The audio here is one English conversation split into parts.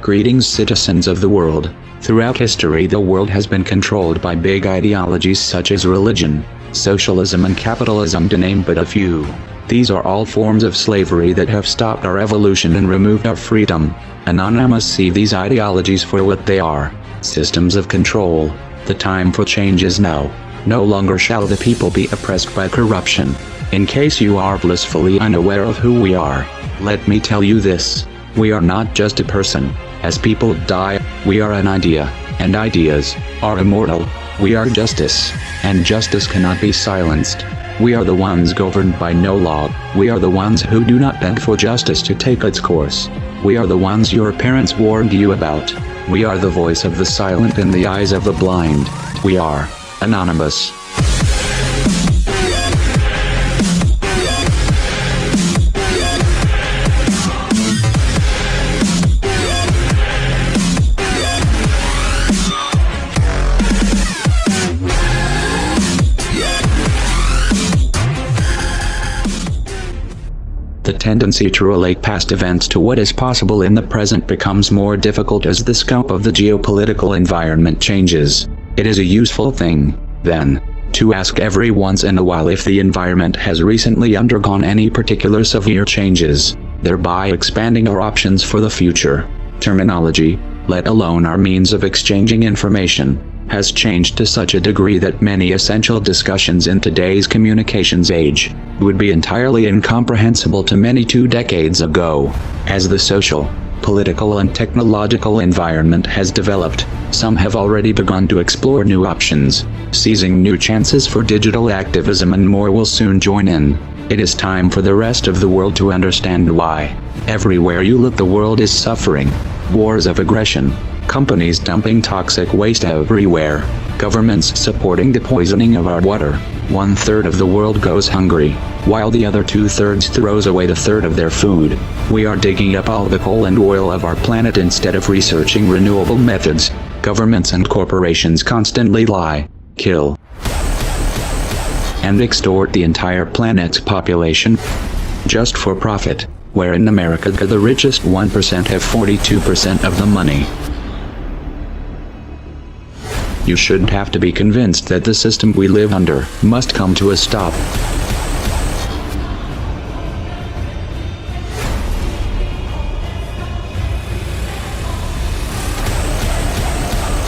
Greetings, citizens of the world. Throughout history, the world has been controlled by big ideologies such as religion, socialism and capitalism, to name but a few. These are all forms of slavery that have stopped our evolution and removed our freedom. Anonymous see these ideologies for what they are: systems of control. The time for change is now. No longer shall the people be oppressed by corruption. In case you are blissfully unaware of who we are, let me tell you this: we are not just a person. As people die, we are an idea, and ideas are immortal. We are justice, and justice cannot be silenced. We are the ones governed by no law. We are the ones who do not beg for justice to take its course. We are the ones your parents warned you about. We are the voice of the silent in the eyes of the blind. We are Anonymous. The tendency to relate past events to what is possible in the present becomes more difficult as the scope of the geopolitical environment changes. It is a useful thing, then, to ask every once in a while if the environment has recently undergone any particular severe changes, thereby expanding our options for the future. Terminology, let alone our means of exchanging information, has changed to such a degree that many essential discussions in today's communications age would be entirely incomprehensible to many 2 decades ago. As the social, political and technological environment has developed, some have already begun to explore new options, seizing new chances for digital activism, and more will soon join in. It is time for the rest of the world to understand why. Everywhere you look, the world is suffering. Wars of aggression, companies dumping toxic waste everywhere, governments supporting the poisoning of our water. 1/3 of the world goes hungry, while the other 2/3 throws away 1/3 of their food. We are digging up all the coal and oil of our planet instead of researching renewable methods. Governments and corporations constantly lie, kill, and extort the entire planet's population, just for profit, where in America the richest 1% have 42% of the money. You shouldn't have to be convinced that the system we live under must come to a stop.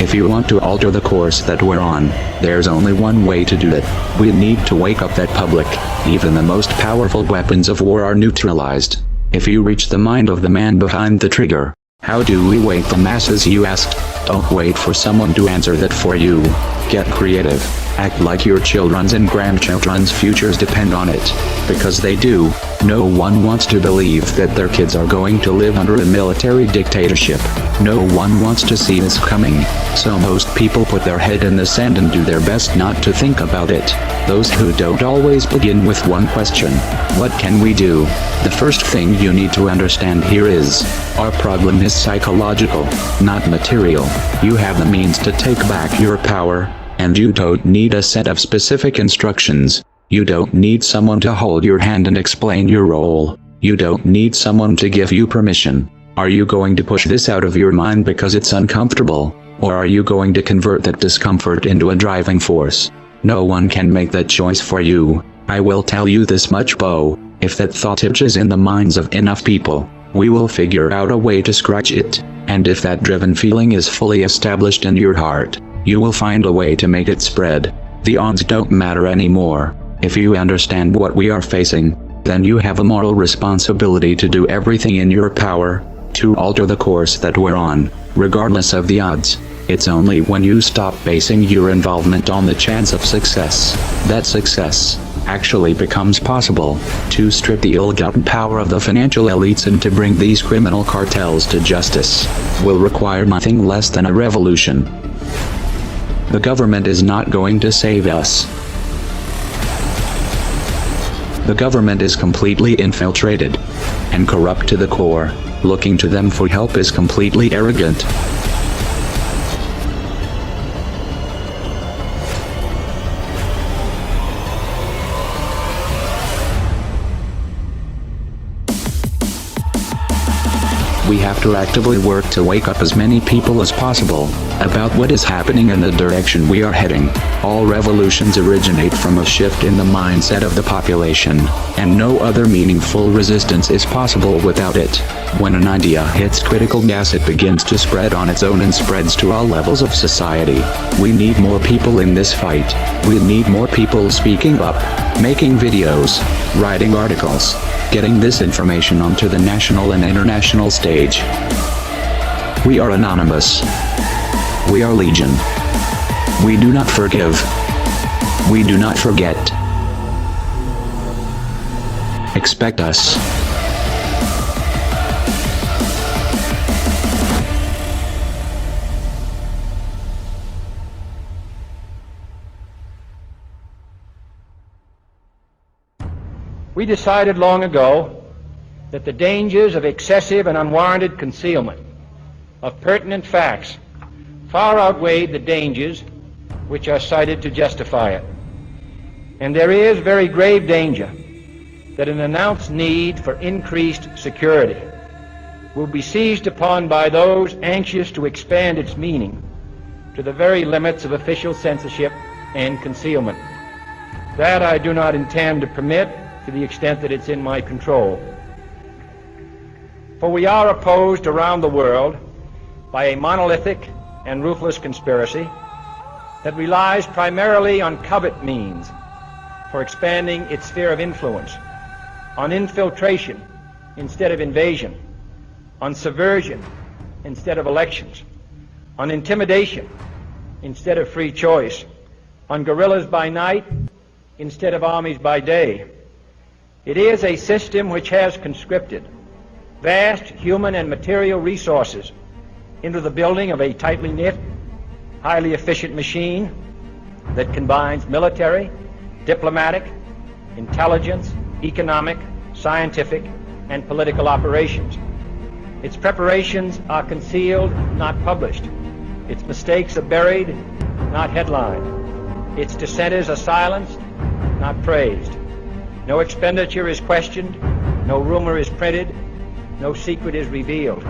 If you want to alter the course that we're on, there's only one way to do it. We need to wake up that public. Even the most powerful weapons of war are neutralized if you reach the mind of the man behind the trigger. How do we wake the masses, you asked? Don't wait for someone to answer that for you. Get creative. Act like your children's and grandchildren's futures depend on it. Because they do. No one wants to believe that their kids are going to live under a military dictatorship. No one wants to see this coming. So most people put their head in the sand and do their best not to think about it. Those who don't always begin with one question: what can we do? The first thing you need to understand here is, our problem is psychological, not material. You have the means to take back your power, and you don't need a set of specific instructions. You don't need someone to hold your hand and explain your role. You don't need someone to give you permission. Are you going to push this out of your mind because it's uncomfortable? Or are you going to convert that discomfort into a driving force? No one can make that choice for you. I will tell you this much, Bo: if that thought itches in the minds of enough people, we will figure out a way to scratch it. And if that driven feeling is fully established in your heart, you will find a way to make it spread. The odds don't matter anymore. If you understand what we are facing, then you have a moral responsibility to do everything in your power to alter the course that we're on, regardless of the odds. It's only when you stop basing your involvement on the chance of success that success actually becomes possible. To strip the ill-gotten power of the financial elites and to bring these criminal cartels to justice will require nothing less than a revolution. The government is not going to save us. The government is completely infiltrated and corrupt to the core. Looking to them for help is completely arrogant. We have to actively work to wake up as many people as possible about what is happening and the direction we are heading. All revolutions originate from a shift in the mindset of the population, and no other meaningful resistance is possible without it. When an idea hits critical mass, it begins to spread on its own and spreads to all levels of society. We need more people in this fight. We need more people speaking up, making videos, writing articles, getting this information onto the national and international stage. We are anonymous. We are legion. We do not forgive. We do not forget. Expect us. We decided long ago that the dangers of excessive and unwarranted concealment of pertinent facts far outweighed the dangers which are cited to justify it. And there is very grave danger that an announced need for increased security will be seized upon by those anxious to expand its meaning to the very limits of official censorship and concealment. That I do not intend to permit to the extent that it's in my control. For we are opposed around the world by a monolithic and ruthless conspiracy that relies primarily on covert means for expanding its sphere of influence, on infiltration instead of invasion, on subversion instead of elections, on intimidation instead of free choice, on guerrillas by night instead of armies by day. It is a system which has conscripted vast human and material resources into the building of a tightly knit, highly efficient machine that combines military, diplomatic, intelligence, economic, scientific, and political operations. Its preparations are concealed, not published. Its mistakes are buried, not headlined. Its dissenters are silenced, not praised. No expenditure is questioned, no rumor is printed, no secret is revealed.